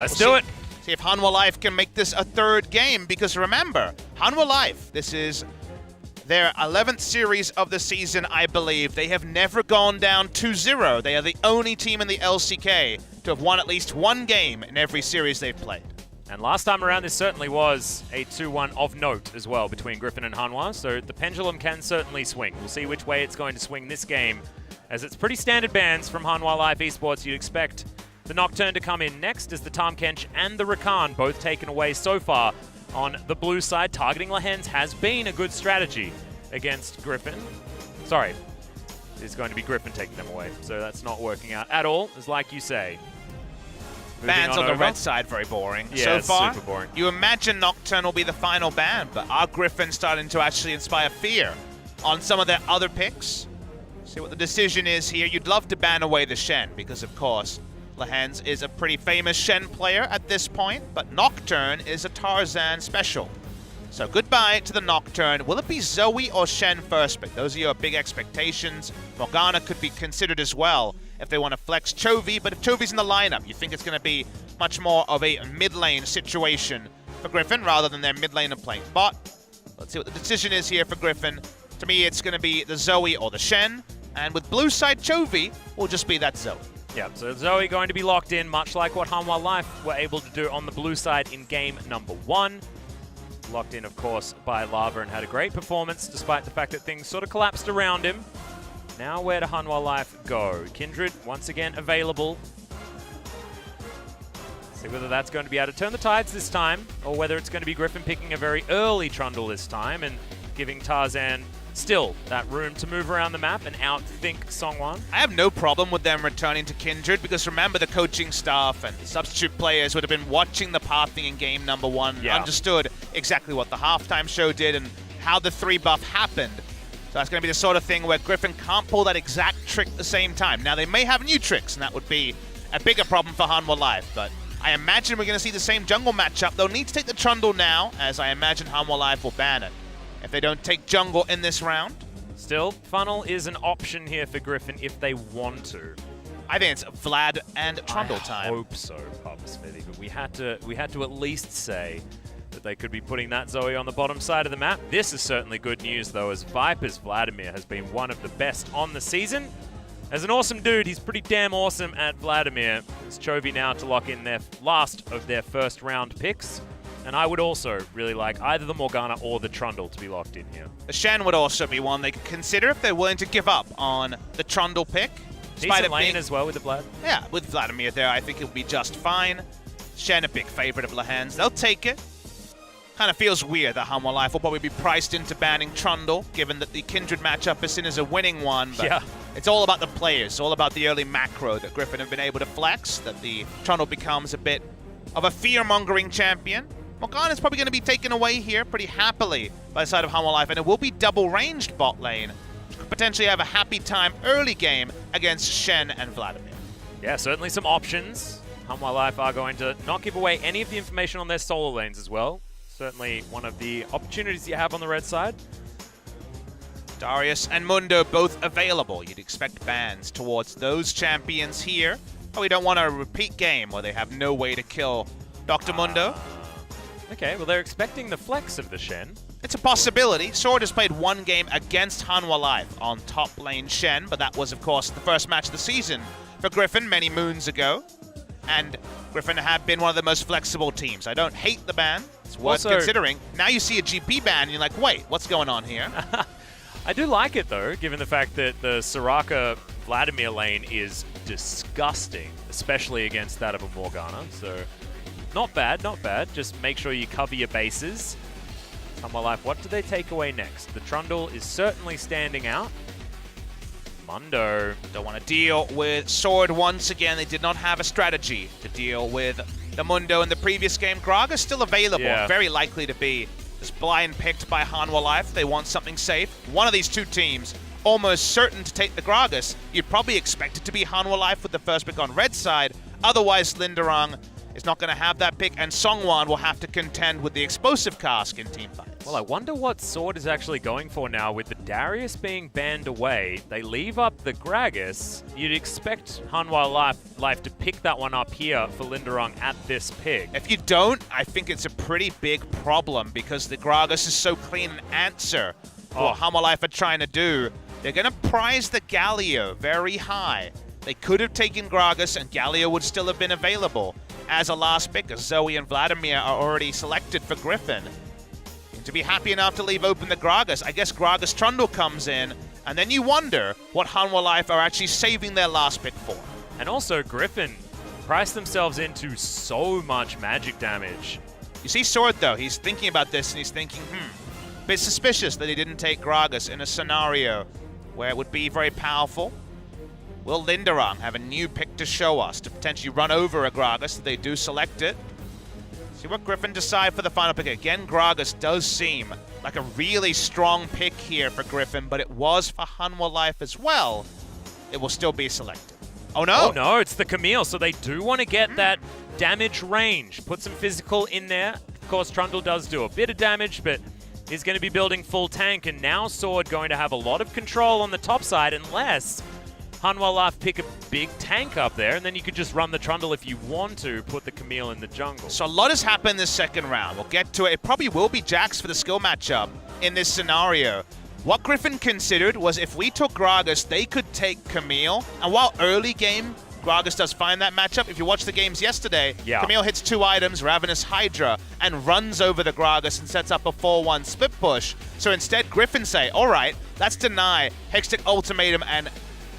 Let's do it. See if Hanwha Life can make this a third game, because remember, Hanwha Life, this is their 11th series of the season, I believe. They have never gone down 2-0. They are the only team in the LCK to have won at least one game in every series they've played. And last time around, this certainly was a 2-1 of note as well between Griffin and Hanwha, so the pendulum can certainly swing. We'll see which way it's going to swing this game, as it's pretty standard bans from Hanwha Life Esports. You'd expect the Nocturne to come in next, as the Tahm-Kench and the Rakan both taken away so far. On the blue side, targeting Lehends has been a good strategy against Griffin. Sorry, it's going to be Griffin taking them away, so that's not working out at all, as like you say. Bans on the red side, very boring. Yeah, so far, super boring. You imagine Nocturne will be the final ban, but are Griffin starting to actually inspire fear on some of their other picks? See what the decision is here. You'd love to ban away the Shen, because of course, Lehends is a pretty famous Shen player at this point, but Nocturne is a Tarzan special. So goodbye to the Nocturne. Will it be Zoe or Shen first pick? Those are your big expectations. Morgana could be considered as well if they want to flex Chovy, but if Chovy's in the lineup, you think it's going to be much more of a mid-lane situation for Griffin rather than their mid-lane and playing bot. Let's see what the decision is here for Griffin. To me, it's going to be the Zoe or the Shen, and with blue side Chovy, will just be that Zoe. Yeah, so Zoe going to be locked in, much like what Hanwha Life were able to do on the blue side in game number 1. Locked in, of course, by Lava and had a great performance, despite the fact that things sort of collapsed around him. Now where do Hanwha Life go? Kindred, once again, available. See whether that's going to be able to turn the tides this time, or whether it's going to be Griffin picking a very early Trundle this time and giving Tarzan still that room to move around the map and outthink Songwon. I have no problem with them returning to Kindred, because remember, the coaching staff and the substitute players would have been watching the pathing in game number 1, understood exactly what the halftime show did and how the 3 buff happened. So that's going to be the sort of thing where Griffin can't pull that exact trick at the same time. Now, they may have new tricks, and that would be a bigger problem for Hanwha Life, but I imagine we're going to see the same jungle matchup. They'll need to take the Trundle now, as I imagine Hanwha Life will ban it if they don't take jungle in this round. Still, Funnel is an option here for Griffin if they want to. I think it's Vlad and Trundle time. I hope so, Papa Smithy, but we had to at least say that they could be putting that Zoe on the bottom side of the map. This is certainly good news, though, as Viper's Vladimir has been one of the best on the season. As an awesome dude, he's pretty damn awesome at Vladimir. It's Chovy now to lock in their last of their first round picks. And I would also really like either the Morgana or the Trundle to be locked in here. The Shen would also be one they could consider if they're willing to give up on the Trundle pick. Decent lane as well with the Vlad. Yeah, with Vladimir there, I think it'll be just fine. Shen, a big favorite of Lehends. They'll take it. Kind of feels weird that Hanwha Life will probably be priced into banning Trundle, given that the Kindred matchup is seen as a winning one. But it's all about the players, all about the early macro that Griffin have been able to flex, that the Trundle becomes a bit of a fear-mongering champion. Morgana's probably going to be taken away here pretty happily by the side of Hanwha Life, and it will be double-ranged bot lane. Could potentially have a happy time early game against Shen and Vladimir. Yeah, certainly some options. Hanwha Life are going to not give away any of the information on their solo lanes as well. Certainly one of the opportunities you have on the red side. Darius and Mundo both available. You'd expect bans towards those champions here. But we don't want a repeat game where they have no way to kill Dr. Mundo. Okay, well, they're expecting the flex of the Shen. It's a possibility. Sword has played one game against Hanwha Life on top lane Shen, but that was, of course, the first match of the season for Griffin many moons ago. And Griffin have been one of the most flexible teams. I don't hate the ban. It's worth considering. Now you see a GP ban, and you're like, wait, what's going on here? I do like it, though, given the fact that the Soraka Vladimir lane is disgusting, especially against that of a Morgana. So not bad, not bad. Just make sure you cover your bases. Hanwha Life, what do they take away next? The Trundle is certainly standing out. Mundo. Don't want to deal with Sword once again. They did not have a strategy to deal with the Mundo in the previous game. Gragas still available. Very likely to be just blind picked by Hanwha Life. They want something safe. One of these two teams almost certain to take the Gragas. You'd probably expect it to be Hanwha Life with the first pick on red side. Otherwise, Linderung is not going to have that pick, and Songwan will have to contend with the explosive cask in team fights. Well, I wonder what Sword is actually going for now. With the Darius being banned away, they leave up the Gragas. You'd expect Hanwha Life to pick that one up here for Linderung at this pick. If you don't, I think it's a pretty big problem because the Gragas is so clean an answer for what Hanwha Life are trying to do. They're going to prize the Galio very high. They could have taken Gragas and Galio would still have been available as a last pick, as Zoe and Vladimir are already selected for Griffin. To be happy enough to leave open the Gragas, I guess Gragas Trundle comes in, and then you wonder what Hanwha Life are actually saving their last pick for. And also Griffin priced themselves into so much magic damage. You see Sword though, he's thinking about this and he's thinking, bit suspicious that he didn't take Gragas in a scenario where it would be very powerful. Will Linderung have a new pick to show us to potentially run over a Gragas if they do select it? See what Griffin decide for the final pick. Again, Gragas does seem like a really strong pick here for Griffin, but it was for Hanwha Life as well. It will still be selected. Oh no! Oh no, it's the Camille, so they do want to get that damage range. Put some physical in there. Of course, Trundle does do a bit of damage, but he's going to be building full tank, and now Sword going to have a lot of control on the top side unless Hanwha Life pick a big tank up there, and then you could just run the Trundle if you want to, put the Camille in the jungle. So a lot has happened this second round. We'll get to it. It probably will be Jax for the skill matchup in this scenario. What Griffin considered was if we took Gragas, they could take Camille. And while early game, Gragas does find that matchup. If you watch the games yesterday, Camille hits 2 items, Ravenous Hydra, and runs over the Gragas and sets up a 4-1 split push. So instead, Griffin say, all right, let's deny Hextech Ultimatum and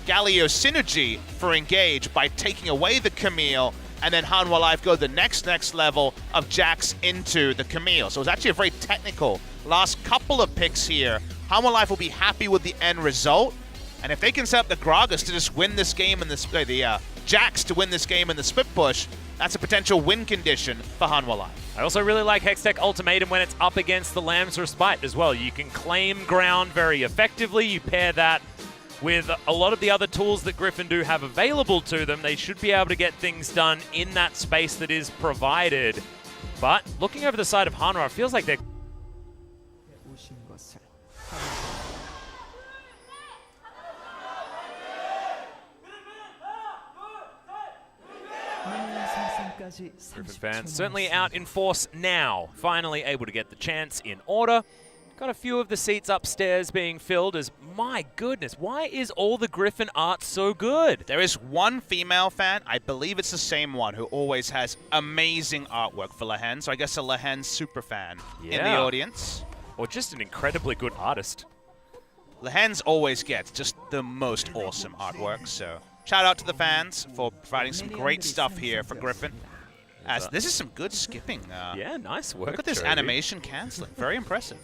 Galio synergy for engage by taking away the Camille, and then Hanwha Life go the next level of Jax into the Camille. So it's actually a very technical last couple of picks here. Hanwha Life will be happy with the end result, and if they can set up the Gragas to just win this game in the Jax to win this game in the split push, that's a potential win condition for Hanwha Life. I also really like Hextech Ultimatum when it's up against the Lamb's Respite as well. You can claim ground very effectively. You pair that with a lot of the other tools that Griffin do have available to them. They should be able to get things done in that space that is provided. But looking over the side of Hanwha, it feels like they're... Griffin fans certainly out in force now. Finally able to get the chance in order. Got a few of the seats upstairs being filled as, my goodness, why is all the Griffin art so good? There is one female fan, I believe it's the same one, who always has amazing artwork for Lehen, so I guess a Lehen super fan in the audience. Or just an incredibly good artist. Lehen's always gets just the most awesome artwork, so shout out to the fans for providing some great stuff here for Griffin. As this is some good skipping. Yeah, nice work. Look at this animation canceling, very impressive.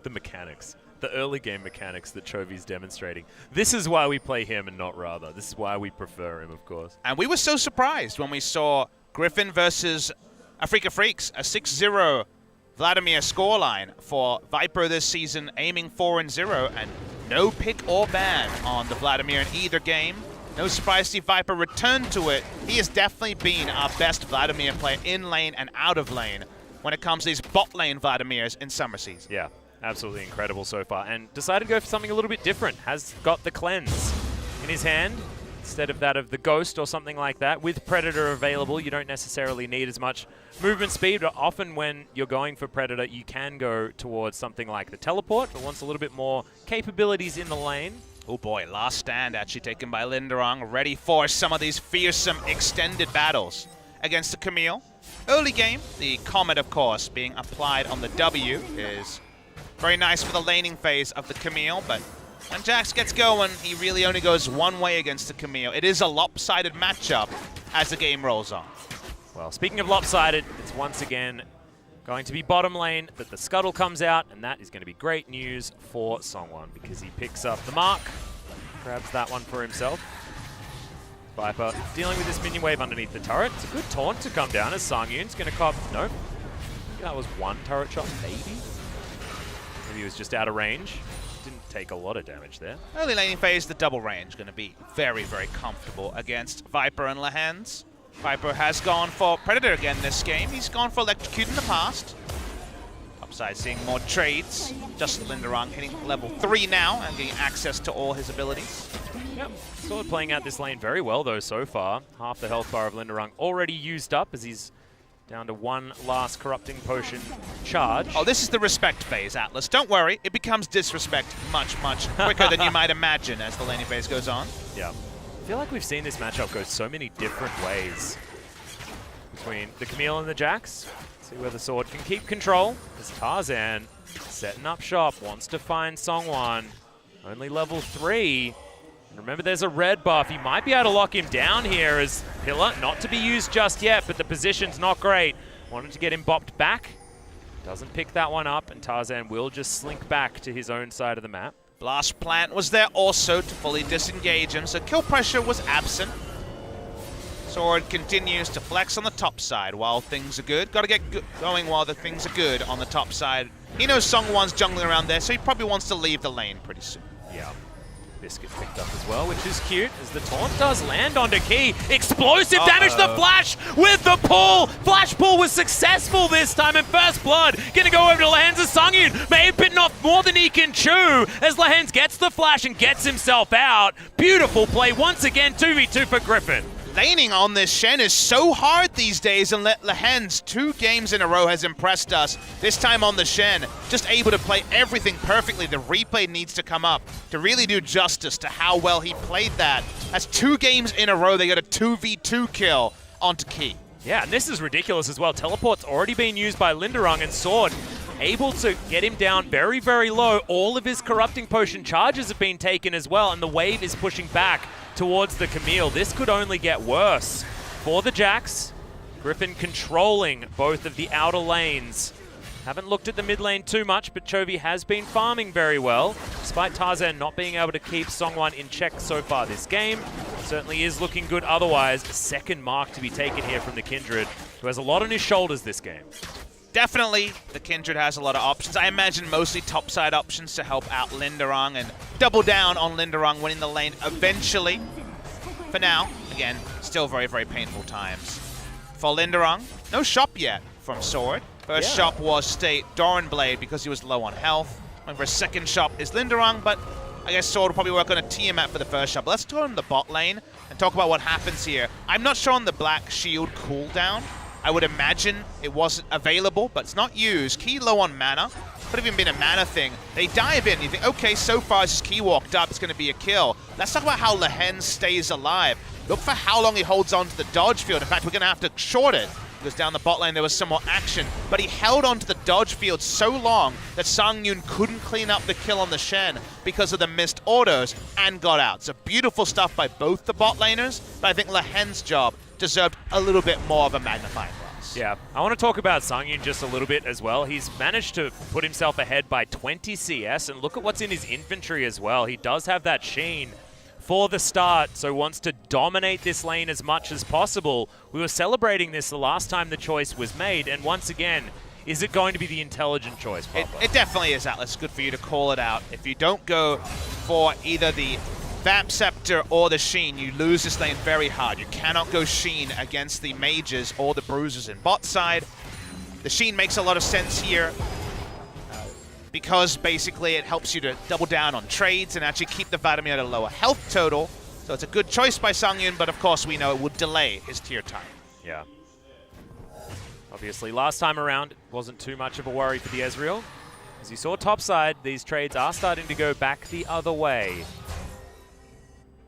The mechanics, the early game mechanics that Chovy's demonstrating. This is why we play him and not Rather. This is why we prefer him, of course. And we were so surprised when we saw Griffin versus Afrika Freaks, a 6-0 Vladimir scoreline for Viper this season, aiming 4-0, and no pick or ban on the Vladimir in either game. No surprise to see Viper return to it. He has definitely been our best Vladimir player in lane and out of lane when it comes to these bot lane Vladimirs in summer season. Yeah. Absolutely incredible so far, and decided to go for something a little bit different. Has got the Cleanse in his hand instead of that of the Ghost or something like that. With Predator available, you don't necessarily need as much movement speed, but often when you're going for Predator, you can go towards something like the Teleport, but wants a little bit more capabilities in the lane. Oh boy, last stand actually taken by Linderung, ready for some of these fearsome extended battles against the Camille. Early game, the Comet, of course, being applied on the W is very nice for the laning phase of the Camille, but when Jax gets going, he really only goes one way against the Camille. It is a lopsided matchup as the game rolls on. Well, speaking of lopsided, it's once again going to be bottom lane that the Scuttle comes out, and that is going to be great news for Songwan because he picks up the mark, grabs that one for himself. Viper dealing with this minion wave underneath the turret. It's a good taunt to come down as Sangyun's going to cop... Nope. That was one turret shot, maybe? Maybe he was just out of range. Didn't take a lot of damage there. Early laning phase, the double range going to be very, very comfortable against Viper and Lehen's. Viper has gone for Predator again this game. He's gone for Electrocute in the past. Upside seeing more trades. Just Linderung hitting level 3 now and getting access to all his abilities. Yep, Sword playing out this lane very well though so far. Half the health bar of Linderung already used up as he's down to one last Corrupting Potion charge. Oh, this is the respect phase, Atlas. Don't worry, it becomes disrespect much, much quicker than you might imagine as the laning phase goes on. Yeah. I feel like we've seen this matchup go so many different ways between the Camille and the Jax. See where the Sword can keep control. As Tarzan setting up shop, wants to find Songwon. Only level 3. And remember, there's a red buff. He might be able to lock him down here as Pillar, not to be used just yet, but the position's not great. Wanted to get him bopped back. Doesn't pick that one up, and Tarzan will just slink back to his own side of the map. Blast Plant was there also to fully disengage him, so kill pressure was absent. Sword continues to flex on the top side while things are good. Got to get going while the things are good on the top side. He knows Songwon's jungling around there, so he probably wants to leave the lane pretty soon. Yeah. Biscuit picked up as well, which is cute, as the taunt does land onto Key. Explosive damage to the Flash with the pull! Flash pull was successful this time, and First Blood gonna go over to Lahen's Sungyun. May have bitten off more than he can chew, as Lahen's gets the Flash and gets himself out. Beautiful play once again, 2v2 for Griffin. Laning on this Shen is so hard these days, and Lahen's 2 games in a row has impressed us. This time on the Shen, just able to play everything perfectly. The replay needs to come up to really do justice to how well he played that. That's 2 games in a row, they got a 2v2 kill onto Key. Yeah, and this is ridiculous as well. Teleport's already been used by Linderung, and Sword able to get him down very, very low. All of his Corrupting Potion charges have been taken as well, and the wave is pushing back towards the Camille. This could only get worse for the Jax. Griffin controlling both of the outer lanes. Haven't looked at the mid lane too much, but Chovy has been farming very well, despite Tarzan not being able to keep Songwon in check so far this game. Certainly is looking good otherwise. Second mark to be taken here from the Kindred, who has a lot on his shoulders this game. Definitely, the Kindred has a lot of options. I imagine mostly topside options to help out Linderung and double down on Linderung winning the lane eventually. For now, again, still very, very painful times. For Linderung, no shop yet from Sword. First shop was State Doran Blade because he was low on health. And for a second shop is Linderung, but I guess Sword will probably work on a Tiamat for the first shop. But let's go on the bot lane and talk about what happens here. I'm not sure on the Black Shield cooldown. I would imagine it wasn't available, but it's not used. Key low on mana. Could have even been a mana thing. They dive in. You think, okay, so far as his Key walked up, it's going to be a kill. Let's talk about how Lahen stays alive. Look for how long he holds on to the dodge field. In fact, we're going to have to short it, because down the bot lane there was some more action. But he held on to the dodge field so long that Sungyun couldn't clean up the kill on the Shen because of the missed autos and got out. So beautiful stuff by both the bot laners, but I think Lahen's job deserved a little bit more of a magnifying glass. Yeah, I want to talk about Sungyun just a little bit as well. He's managed to put himself ahead by 20 CS, and look at what's in his inventory as well. He does have that sheen for the start, so wants to dominate this lane as much as possible. We were celebrating this the last time the choice was made, and once again, is it going to be the intelligent choice, Papa? It definitely is, Atlas. Good for you to call it out. If you don't go for either the Vamp Scepter or the Sheen, you lose this lane very hard. You cannot go Sheen against the Mages or the Bruisers in bot side. The Sheen makes a lot of sense here because basically it helps you to double down on trades and actually keep the Vladimir at a lower health total. So it's a good choice by Sungyun, but of course we know it would delay his tier time. Yeah. Obviously, last time around, it wasn't too much of a worry for the Ezreal. As you saw topside, these trades are starting to go back the other way.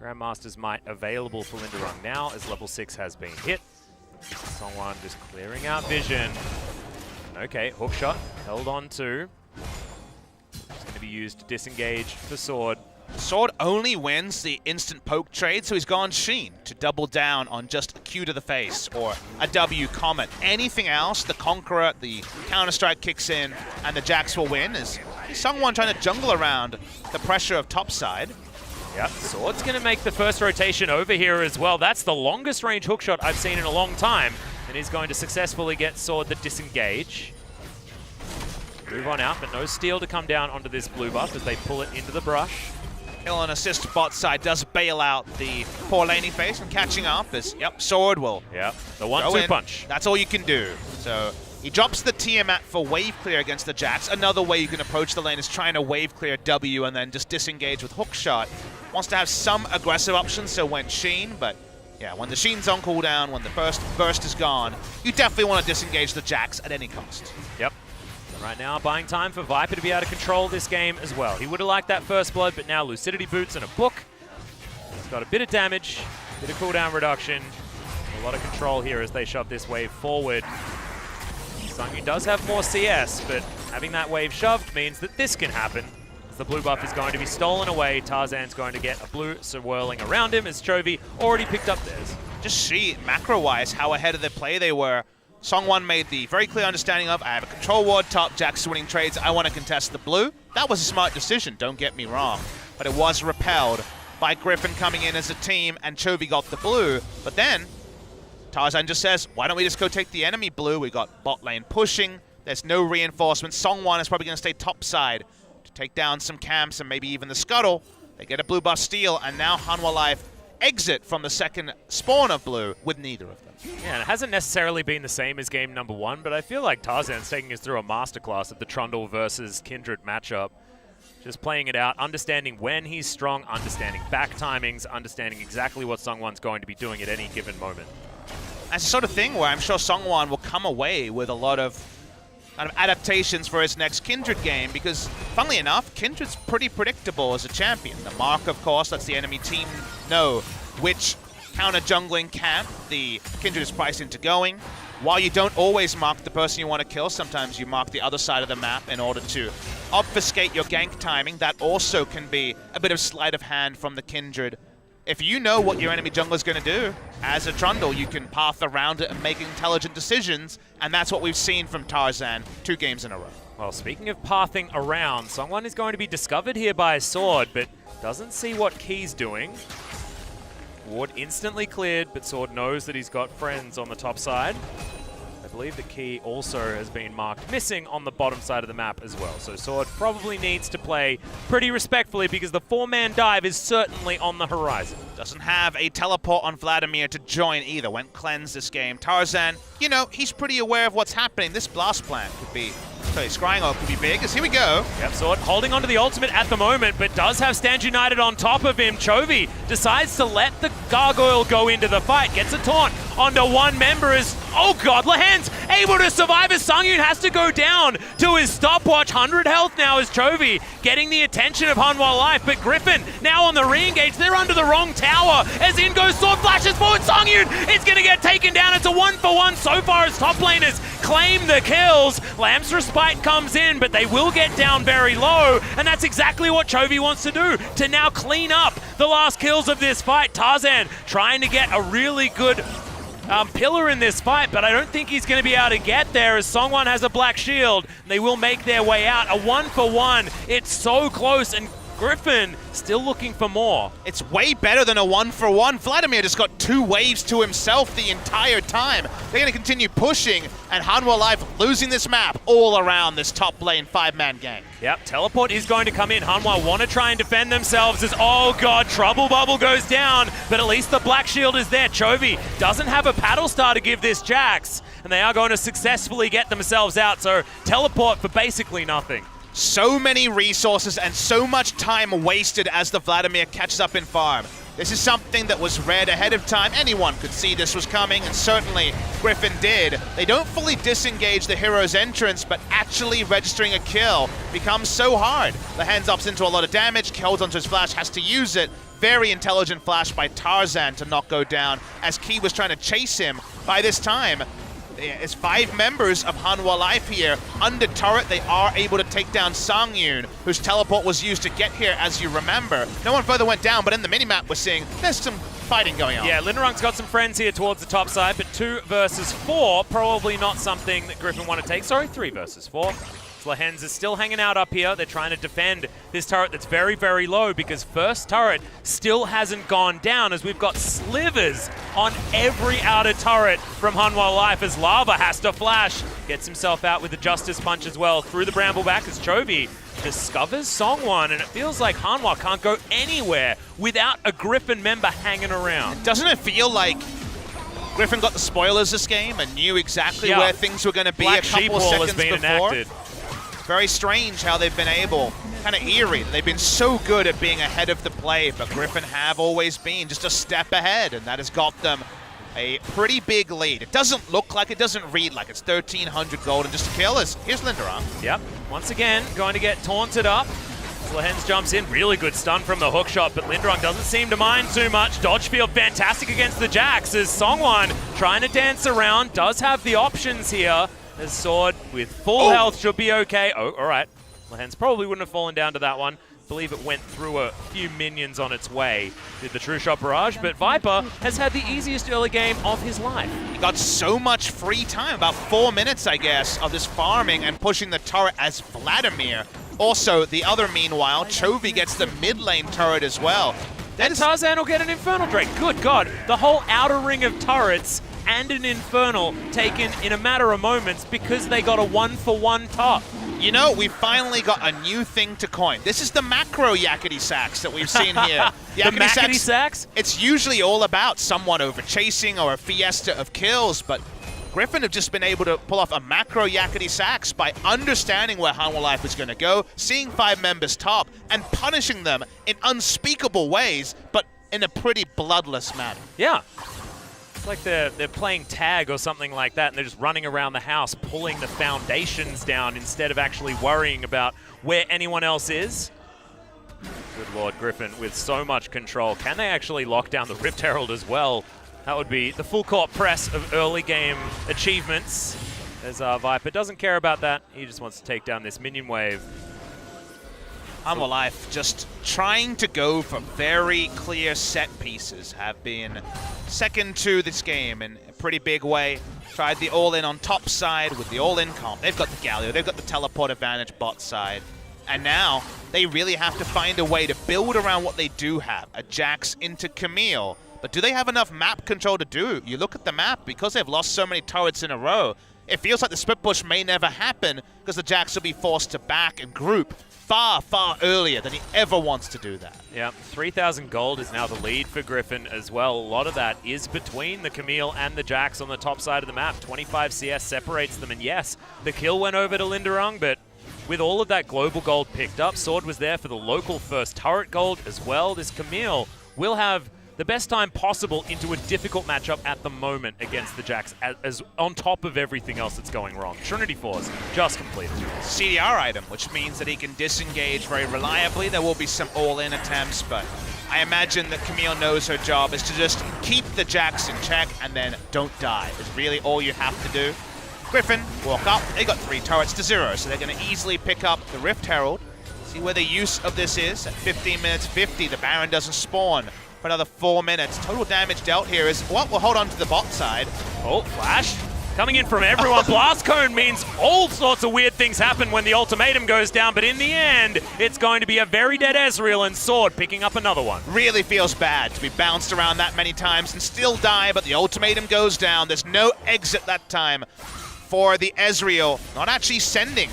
Grandmaster's Might available for Linderung now as level 6 has been hit. Songwon just clearing out vision. Okay, hookshot held on to. It's going to be used to disengage for Sword. Sword only wins the instant poke trade, so he's gone Sheen to double down on just a Q to the face or a W Comet. Anything else, the Conqueror, the Counter-Strike kicks in, and the Jax will win. Is someone trying to jungle around the pressure of topside? Yeah, Sword's going to make the first rotation over here as well. That's the longest range hookshot I've seen in a long time. And he's going to successfully get Sword the disengage. Move on out, but no steal to come down onto this blue buff as they pull it into the brush. Kill and assist bot side does bail out the poor laning phase and catching up as, yep, Sword will. Yep, the 1-2 punch. That's all you can do. So he drops the Tiamat for wave clear against the Jax. Another way you can approach the lane is trying to wave clear W and then just disengage with hook shot. Wants to have some aggressive options, so went Sheen, but yeah, when the Sheen's on cooldown, when the first burst is gone, you definitely want to disengage the Jax at any cost. Yep. Right now, buying time for Viper to be able to control this game as well. He would have liked that first blood, but now Lucidity Boots and a book. He's got a bit of damage, a bit of cooldown reduction. A lot of control here as they shove this wave forward. Sangyu does have more CS, but having that wave shoved means that this can happen. As the blue buff is going to be stolen away, Tarzan's going to get a blue swirling around him as Chovy already picked up theirs. Just see, macro-wise, how ahead of the play they were. Songwon made the very clear understanding of, I have a control ward top, Jack's winning trades, I want to contest the blue. That was a smart decision, don't get me wrong. But it was repelled by Griffin coming in as a team, and Chovy got the blue. But then, Tarzan just says, why don't we just go take the enemy blue? We got bot lane pushing, there's no reinforcements. Songwon is probably going to stay top side to take down some camps and maybe even the scuttle. They get a blue buff steal, and now Hanwha Life exit from the second spawn of blue with neither of them. Yeah, and it hasn't necessarily been the same as game number 1, but I feel like Tarzan's taking us through a masterclass at the Trundle versus Kindred matchup. Just playing it out, understanding when he's strong, understanding back timings, understanding exactly what Songwon's going to be doing at any given moment. That's the sort of thing where I'm sure Songwon will come away with a lot of kind of adaptations for his next Kindred game, because, funnily enough, Kindred's pretty predictable as a champion. The mark, of course, lets the enemy team know which counter-jungling camp the Kindred is priced into going. While you don't always mark the person you want to kill, sometimes you mark the other side of the map in order to obfuscate your gank timing. That also can be a bit of sleight of hand from the Kindred. If you know what your enemy jungler is going to do, as a Trundle, you can path around it and make intelligent decisions, and that's what we've seen from Tarzan 2 games in a row. Well, speaking of pathing around, someone is going to be discovered here by a Sword, but doesn't see what Key's doing. Ward instantly cleared, but Sword knows that he's got friends on the top side. I believe that Key also has been marked missing on the bottom side of the map as well. So Sword probably needs to play pretty respectfully because the 4-man dive is certainly on the horizon. Doesn't have a teleport on Vladimir to join either. Went cleanse this game. Tarzan, you know, he's pretty aware of what's happening. This blast plant could be, scrying ult could be big, as here we go. Yep, Sword holding onto the ultimate at the moment, but does have Stand United on top of him. Chovy decides to let the Gargoyle go into the fight. Gets a taunt onto one member as, oh god, Lahan's able to survive as Sungyun has to go down to his stopwatch. 100 health now as Chovy getting the attention of Hanwha Life, but Griffin now on the re-engage. They're under the wrong tower as in goes Sword, flashes forward. Sungyun is going to get taken down. It's a 1-for-1 so far as top laners claim the kills. Lamb's Respite comes in, but they will get down very low, and that's exactly what Chovy wants to do, to now clean up the last kills of this fight. Tarzan trying to get a really good pillar in this fight, but I don't think he's going to be able to get there as Songwon has a black shield. They will make their way out. A 1-for-1. It's so close, and Griffin still looking for more. It's way better than a 1-for-1. Vladimir just got 2 waves to himself the entire time. They're going to continue pushing, and Hanwha Life losing this map all around this top lane 5-man gang. Yep, teleport is going to come in. Hanwha want to try and defend themselves as, oh god, Trouble Bubble goes down, but at least the black shield is there. Chovy doesn't have a paddle star to give this Jax, and they are going to successfully get themselves out, so teleport for basically nothing. So many resources and so much time wasted as the Vladimir catches up in farm. This is something that was read ahead of time. Anyone could see this was coming, and certainly Griffin did. They don't fully disengage the hero's entrance, but actually registering a kill becomes so hard. The hands ups into a lot of damage, holds onto his flash, has to use it. Very intelligent flash by Tarzan to not go down, as Key was trying to chase him. By this time, it's 5 members of Hanwha Life here. Under turret, they are able to take down Sangyun, whose teleport was used to get here, as you remember. No one further went down, but in the minimap we're seeing there's some fighting going on. Yeah, Linderung's got some friends here towards the top side, but 2 versus 4, probably not something that Griffin want to take. Sorry, 3 versus 4. Slahens is still hanging out up here. They're trying to defend this turret that's very, very low because first turret still hasn't gone down as we've got slivers on every outer turret from Hanwha Life as Lava has to flash. Gets himself out with the Justice Punch as well through the Brambleback as Chovy discovers Songwon, and it feels like Hanwha can't go anywhere without a Griffin member hanging around. Doesn't it feel like Griffin got the spoilers this game and knew exactly where things were going to be Black a couple of seconds before? Enacted. Very strange how they've been able, kind of eerie. They've been so good at being ahead of the play, but Griffin have always been just a step ahead, and that has got them a pretty big lead. It doesn't look like, it doesn't read like it's 1,300 gold and just a kill. Here's Linderung. Yep, once again, going to get taunted up. Slahens jumps in, really good stun from the hook shot, but Linderung doesn't seem to mind too much. Dodge field fantastic against the Jax as Songwon trying to dance around, does have the options here. His sword with full health should be okay. Oh, all right. Slahens probably wouldn't have fallen down to that one. I believe it went through a few minions on its way with the True Shot Barrage, but Viper has had the easiest early game of his life. He got so much free time, about 4 minutes, I guess, of this farming and pushing the turret as Vladimir. Also, the other meanwhile, Chovy gets the mid lane turret as well. And Tarzan will get an Infernal Drake. Good God, the whole outer ring of turrets and an Infernal taken in a matter of moments because they got a 1-for-1 top. You know, we finally got a new thing to coin. This is the macro Yakety Sax that we've seen here. The Yakety Sax? It's usually all about someone over chasing or a fiesta of kills, but Griffin have just been able to pull off a macro Yakety Sax by understanding where Hanwha Life is going to go, seeing 5 members top, and punishing them in unspeakable ways, but in a pretty bloodless manner. Yeah. It's like they're playing tag or something like that, and they're just running around the house pulling the foundations down instead of actually worrying about where anyone else is. Good Lord, Griffin with so much control. Can they actually lock down the Rift Herald as well? That would be the full court press of early game achievements. As Viper doesn't care about that. He just wants to take down this minion wave. Hanwha Life just trying to go for very clear set pieces, have been second to this game in a pretty big way. Tried the all-in on top side with the all-in comp. They've got the Galio, they've got the teleport advantage bot side. And now they really have to find a way to build around what they do have. A Jax into Camille. But do they have enough map control to do? You look at the map, because they've lost so many turrets in a row, it feels like the split push may never happen because the Jax will be forced to back and group far, far earlier than he ever wants to do that. Yeah, 3,000 gold is now the lead for Griffin as well. A lot of that is between the Camille and the Jax on the top side of the map. 25 CS separates them, and yes, the kill went over to Linderung, but with all of that global gold picked up, Sword was there for the local first turret gold as well. This Camille will have the best time possible into a difficult matchup at the moment against the Jax, as on top of everything else that's going wrong. Trinity Force just completed. CDR item, which means that he can disengage very reliably. There will be some all-in attempts, but I imagine that Camille knows her job is to just keep the Jax in check and then don't die. Is really all you have to do. Griffin, walk up. They got 3 turrets to 0, so they're going to easily pick up the Rift Herald. See where the use of this is. At 15 minutes 50, the Baron doesn't spawn for another 4 minutes. Total damage dealt here is, well, we'll hold on to the bot side. Oh, flash. Coming in from everyone. Blast Cone means all sorts of weird things happen when the ultimatum goes down, but in the end, it's going to be a very dead Ezreal and Sword picking up another one. Really feels bad to be bounced around that many times and still die, but the ultimatum goes down. There's no exit that time for the Ezreal. Not actually sending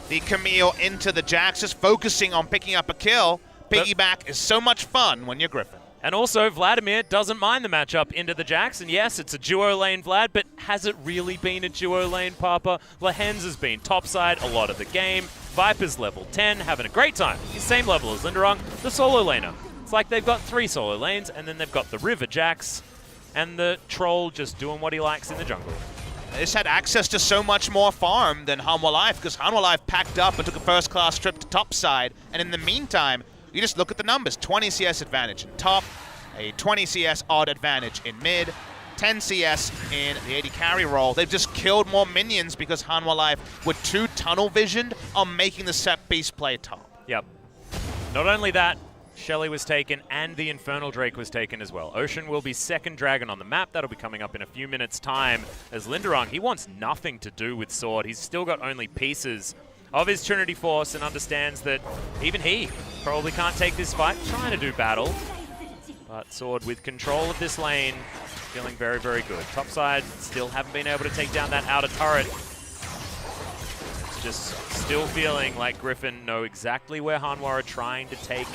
the Camille into the Jax, just focusing on picking up a kill. Piggyback is so much fun when you're Griffin. And also, Vladimir doesn't mind the matchup into the Jax, and yes, it's a duo lane Vlad, but has it really been a duo lane, Papa? Lahens has been topside a lot of the game. Viper's level 10, having a great time. He's same level as Linderung, the solo laner. It's like they've got 3 solo lanes, and then they've got the River Jax, and the Troll just doing what he likes in the jungle. They just had access to so much more farm than Hanwha Life, because Hanwha Life packed up and took a first-class trip to topside, and in the meantime, you just look at the numbers. 20 CS advantage in top, a 20 CS odd advantage in mid, 10 CS in the AD carry role. They've just killed more minions because Hanwha Life were too tunnel visioned on making the set piece play top. Yep. Not only that, Shelly was taken and the Infernal Drake was taken as well. Ocean will be second dragon on the map. That'll be coming up in a few minutes' time. As Linderung, he wants nothing to do with Sword. He's still got only pieces of his Trinity Force and understands that even he probably can't take this fight. Trying to do battle, but Sword with control of this lane, feeling very, very good. Topside still haven't been able to take down that outer turret. Just still feeling like Griffin know exactly where Hanwha are trying to take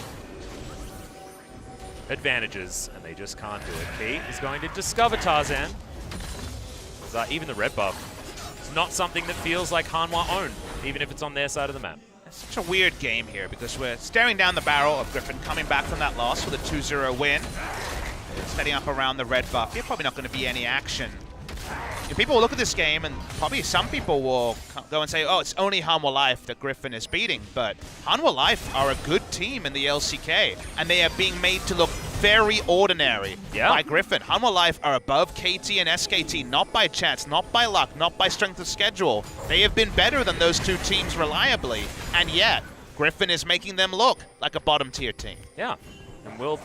advantages, and they just can't do it. Key is going to discover Tarzan. Even the red buff, it's not something that feels like Hanwha own, even if it's on their side of the map. It's such a weird game here because we're staring down the barrel of Griffin coming back from that loss with a 2-0 win. Setting up around the red buff. Here probably not going to be any action. People will look at this game and probably some people will go and say, oh, it's only Hanwha Life that Griffin is beating, but Hanwha Life are a good team in the LCK, and they are being made to look very ordinary by Griffin. Hanwha Life are above KT and SKT, not by chance, not by luck, not by strength of schedule. They have been better than those two teams reliably, and yet Griffin is making them look like a bottom-tier team. Yeah, and will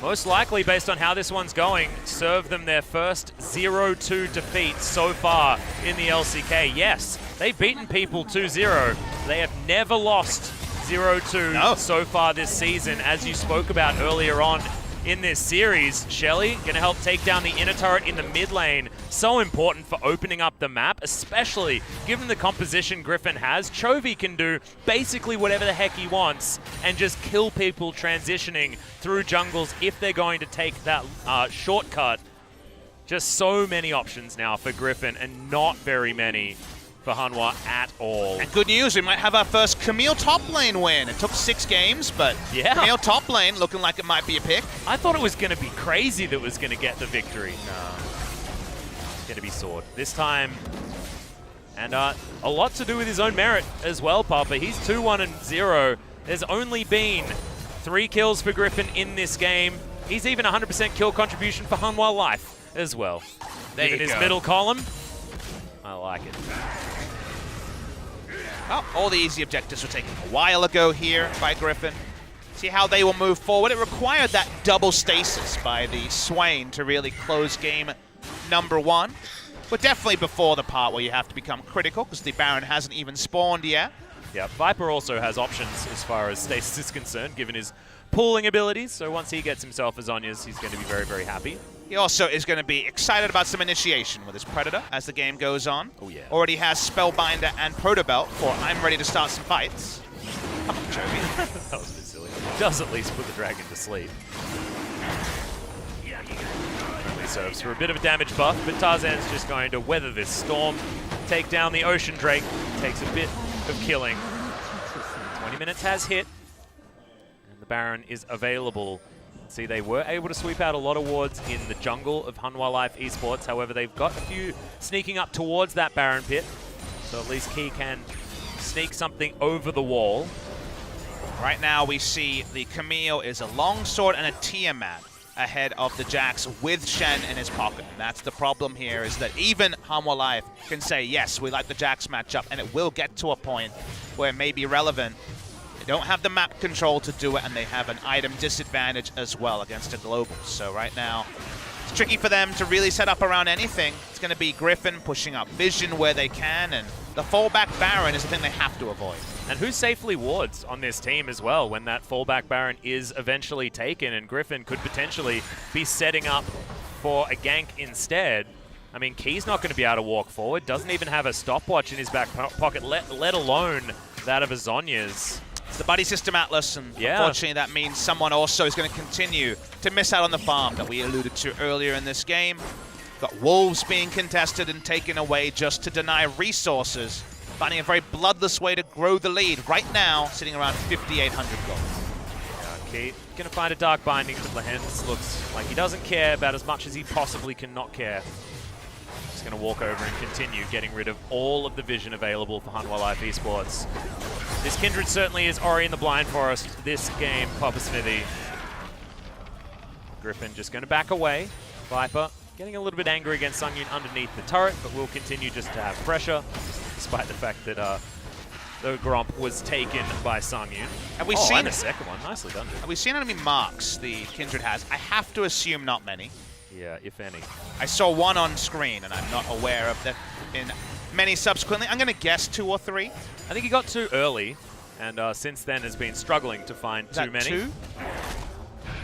most likely, based on how this one's going, serve them their first 0-2 defeat so far in the LCK. Yes, they've beaten people 2-0. They have never lost 0-2 so far this season, as you spoke about earlier on in this series. Shelly going to help take down the inner turret in the mid lane. So important for opening up the map, especially given the composition Griffin has. Chovy can do basically whatever the heck he wants and just kill people transitioning through jungles if they're going to take that shortcut. Just so many options now for Griffin and not very many for Hanwha at all. And good news, we might have our first Camille top lane win. It took 6 games, but Camille top lane looking like it might be a pick. I thought it was going to be Crazy that was going to get the victory. No, it's going to be Sword this time. And a lot to do with his own merit as well, Papa. He's 2-1-0. There's only been 3 kills for Griffin in this game. He's even 100% kill contribution for Hanwha Life as well. There you go. His middle column, I like it. Well, all the easy objectives were taken a while ago here by Griffin. See how they will move forward. It required that double stasis by the Swain to really close game number 1. But definitely before the part where you have to become critical because the Baron hasn't even spawned yet. Yeah, Viper also has options as far as stasis is concerned, given his pulling abilities. So once he gets himself a Zhonya's, he's going to be very, very happy. He also is going to be excited about some initiation with his Predator as the game goes on. Oh, yeah. Already has Spellbinder and Protobelt for I'm ready to start some fights. Come on, Chovy. That was a bit silly. Does at least put the dragon to sleep. Only serves for a bit of a damage buff, but Tarzan's just going to weather this storm, take down the Ocean Drake. Takes a bit of killing. 20 minutes has hit, and the Baron is available. See, they were able to sweep out a lot of wards in the jungle of Hanwha Life Esports. However, they've got a few sneaking up towards that Baron pit. So at least Key can sneak something over the wall. Right now we see the Camille is a longsword and a Tiamat ahead of the Jax with Shen in his pocket. And that's the problem here, is that even Hanwha Life can say, yes, we like the Jax matchup, and it will get to a point where it may be relevant. They don't have the map control to do it, and they have an item disadvantage as well against a global. So right now, it's tricky for them to really set up around anything. It's going to be Griffin pushing up Vision where they can, and the fallback Baron is the thing they have to avoid. And who safely wards on this team as well when that fallback Baron is eventually taken, and Griffin could potentially be setting up for a gank instead. I mean, Key's not going to be able to walk forward, doesn't even have a stopwatch in his back pocket, let alone that of a Zhonya's. It's the buddy system Atlas, and unfortunately that means someone also is going to continue to miss out on the farm that we alluded to earlier in this game. Got Wolves being contested and taken away just to deny resources, finding a very bloodless way to grow the lead. Right now, sitting around 5,800 gold. Key going to find a Dark Binding, but Lehens looks like he doesn't care about as much as he possibly can not care. He's going to walk over and continue getting rid of all of the vision available for Hanwha Life Esports. This Kindred certainly is Ori in the Blind Forest this game, Papa Smithy. Griffin just going to back away. Viper getting a little bit angry against Sungyun underneath the turret, but will continue just to have pressure, despite the fact that the Gromp was taken by Sungyun. Have we seen the second one? Nicely done, dude. Have we seen enemy marks the Kindred has? I have to assume not many. Yeah, if any. I saw one on screen, and I'm not aware of that in many subsequently. I'm going to guess 2 or 3. I think he got 2 early, and since then has been struggling to find too many. 2?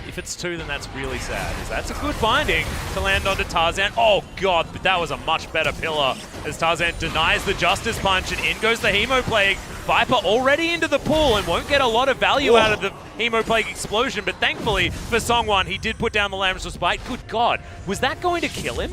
If it's 2, then that's really sad. That's a good binding to land onto Tarzan. Oh god, but that was a much better pillar as Tarzan denies the Justice Punch, and in goes the Hemoplague. Viper already into the pool and won't get a lot of value out of the Hemoplague explosion, but thankfully for Songwon, he did put down the Lamb's Spite. Good god, was that going to kill him?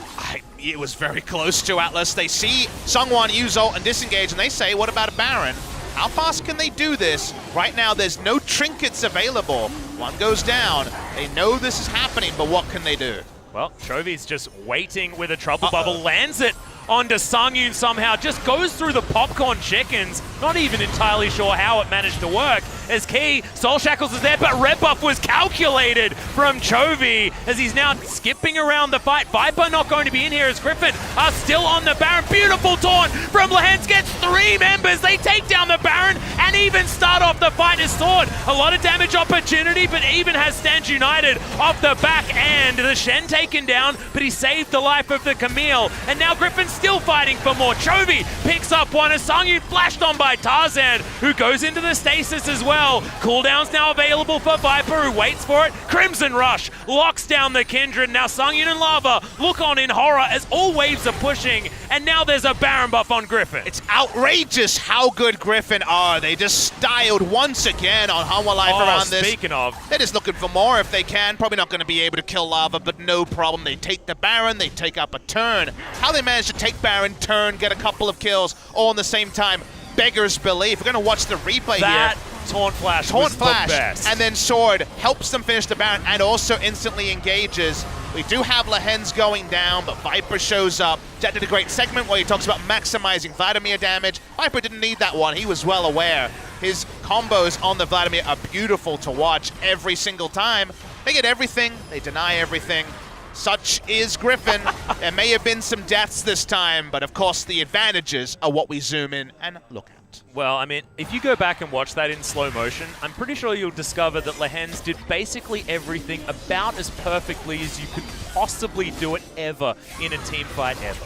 It was very close to Atlas. They see Songwon use ult and disengage, and they say, what about a Baron? How fast can they do this? Right now, there's no trinkets available. One goes down. They know this is happening, but what can they do? Well, Chovy's just waiting with a trouble bubble, lands it onto Sangyun somehow, just goes through the popcorn chickens. Not even entirely sure how it managed to work. As Key, Soul Shackles is there, but red buff was calculated from Chovy as he's now skipping around the fight. Viper not going to be in here as Griffin are still on the Baron. Beautiful taunt from Lehens, gets 3 members. They take down the Baron and even start off the fight as Sword. A lot of damage opportunity, but even has Stand United off the back end. The Shen taken down, but he saved the life of the Camille. And now Griffin's still fighting for more. Chovy picks up one as Sangyun flashed on by Tarzan, who goes into the stasis as well. Cooldown's now available for Viper, who waits for it. Crimson Rush locks down the Kindred. Now Sangyun and Lava look on in horror as all waves are pushing, and now there's a Baron buff on Griffin. It's outrageous how good Griffin are. They just styled once again on Hanwha Life around this. Speaking of, they're just looking for more if they can. Probably not going to be able to kill Lava, but no problem. They take the Baron, they take up a turn. How they managed to take Baron, turn, get a couple of kills all in the same time, beggars belief. We're going to watch the replay here. Taunt Flash was the best. And then Sword helps them finish the Baron and also instantly engages. We do have Lehens going down, but Viper shows up. Jet did a great segment where he talks about maximizing Vladimir damage. Viper didn't need that one. He was well aware. His combos on the Vladimir are beautiful to watch every single time. They get everything. They deny everything. Such is Griffin. There may have been some deaths this time, but of course the advantages are what we zoom in and look at. Well, I mean, if you go back and watch that in slow motion, I'm pretty sure you'll discover that Lehens did basically everything about as perfectly as you could possibly do it ever in a team fight ever.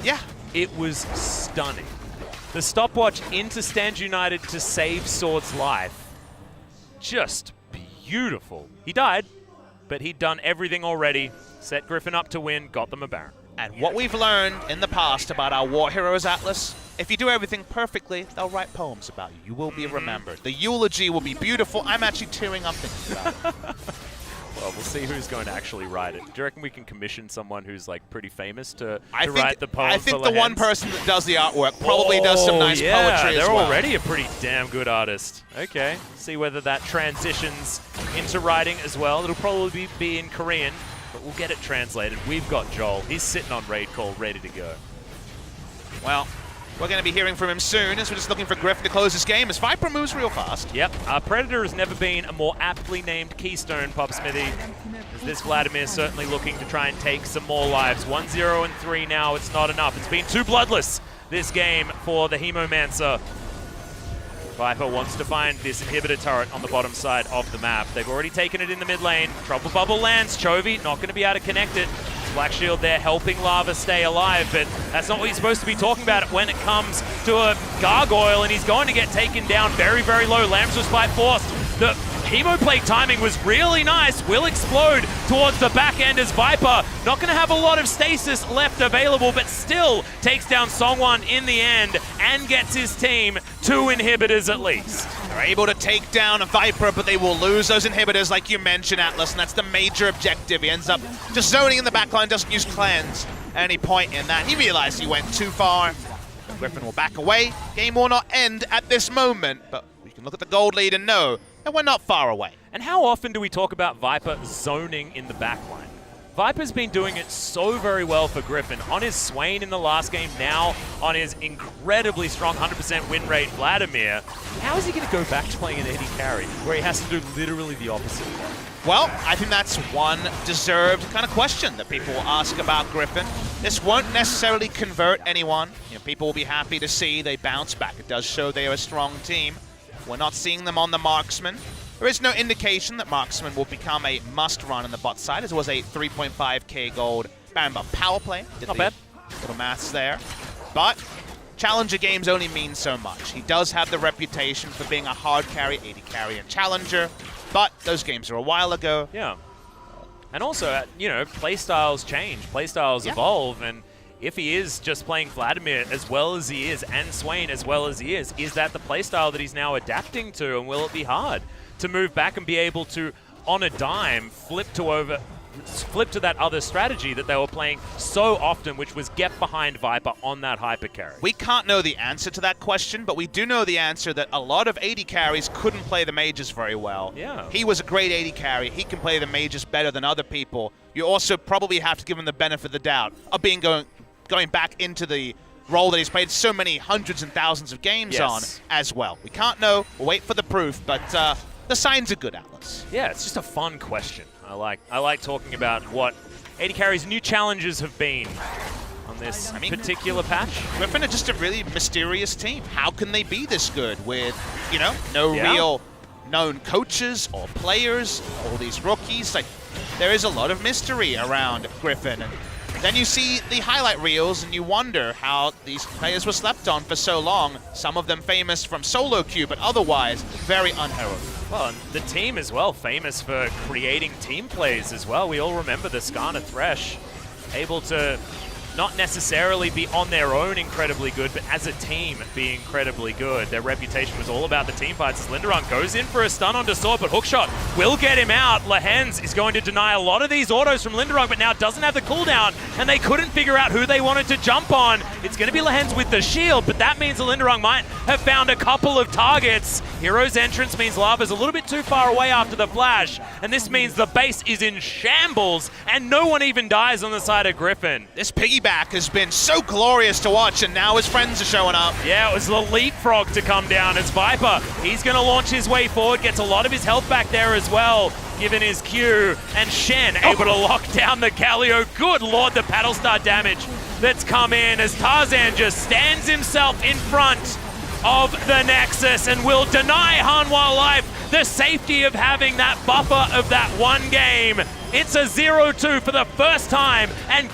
Yeah. It was stunning. The stopwatch into Stand United to save Sword's life. Just beautiful. He died, but he'd done everything already. Set Griffin up to win, got them a Baron. And what we've learned in the past about our war heroes, Atlas, if you do everything perfectly, they'll write poems about you. You will be remembered. The eulogy will be beautiful. I'm actually tearing up thinking about it. Well, we'll see who's going to actually write it. Do you reckon we can commission someone who's like pretty famous to write the poem? I think the one person that does the artwork probably does some nice poetry as well. They're already a pretty damn good artist. Okay, see whether that transitions into writing as well. It'll probably be in Korean, but we'll get it translated. We've got Joel. He's sitting on raid call, ready to go. Well, we're going to be hearing from him soon as we're just looking for Griffin to close this game as Viper moves real fast. Yep, Predator has never been a more aptly named keystone, Pop Smithy. As this Vladimir is certainly looking to try and take some more lives. 1-0 and 3 now, it's not enough. It's been too bloodless this game for the Hemomancer. Viper wants to find this inhibitor turret on the bottom side of the map. They've already taken it in the mid lane. Trouble Bubble lands. Chovy not going to be able to connect it. Black Shield there helping Lava stay alive, but that's not what he's supposed to be talking about when it comes to a Gargoyle, and he's going to get taken down very, very low. Lambs was fight forced. The Hemoplague timing was really nice. Will explode towards the back end as Viper not going to have a lot of stasis left available, but still takes down Songwon in the end and gets his team 2 inhibitors at least. They're able to take down a Viper, but they will lose those inhibitors like you mentioned, Atlas, and that's the major objective. He ends up just zoning in the backline, doesn't use cleanse at any point in that. He realized he went too far. Griffin will back away. Game will not end at this moment, but we can look at the gold lead and know that we're not far away. And how often do we talk about Viper zoning in the backline? Viper's been doing it so very well for Griffin. On his Swain in the last game, now on his incredibly strong 100% win rate Vladimir. How is he going to go back to playing an AD carry where he has to do literally the opposite? Well, I think that's one deserved kind of question that people will ask about Griffin. This won't necessarily convert anyone. You know, people will be happy to see they bounce back. It does show they are a strong team. We're not seeing them on the Marksman. There is no indication that Marksman will become a must-run in the bot side, as it was a 3.5k gold Baron buff power play. Not bad. Little maths there. But Challenger games only mean so much. He does have the reputation for being a hard carry, 80 carry in Challenger, but those games are a while ago. Yeah. And also, you know, playstyles change, playstyles evolve, and if he is just playing Vladimir as well as he is, and Swain as well as he is that the playstyle that he's now adapting to, and will it be hard to move back and be able to, on a dime, flip to that other strategy that they were playing so often, which was get behind Viper on that hyper carry? We can't know the answer to that question, but we do know the answer that a lot of 80 carries couldn't play the mages very well. Yeah. He was a great 80 carry. He can play the mages better than other people. You also probably have to give him the benefit of the doubt of being going back into the role that he's played so many hundreds and thousands of games on as well. We can't know. We'll wait for the proof, but the signs are good, Atlas. Yeah, it's just a fun question. I like talking about what 80 carries' new challenges have been on this particular patch. Griffin are just a really mysterious team. How can they be this good with, you know, no real known coaches or players, all these rookies? Like, there is a lot of mystery around Griffin. And then you see the highlight reels and you wonder how these players were slept on for so long. Some of them famous from solo queue, but otherwise very unheralded. Well, and the team as well, famous for creating team plays as well. We all remember the Skarner Thresh, able to not necessarily be on their own incredibly good, but as a team be incredibly good. Their reputation was all about the team fights. As Linderung goes in for a stun onto Sword, but Hookshot will get him out. Lehens is going to deny a lot of these autos from Linderung, but now doesn't have the cooldown, and they couldn't figure out who they wanted to jump on. It's going to be Lehens with the shield, but that means the Linderung might have found a couple of targets. Hero's entrance means Lava's a little bit too far away after the flash, and this means the base is in shambles, and no one even dies on the side of Griffin. This piggyback has been so glorious to watch, and now his friends are showing up. Yeah, it was the leapfrog to come down as Viper. He's going to launch his way forward, gets a lot of his health back there as well, given his Q. And Shen able to lock down the Galio. Good lord, the Battlestar damage that's come in as Tarzan just stands himself in front of the Nexus and will deny Hanwha Life the safety of having that buffer of that one game. It's a 0-2 for the first time, and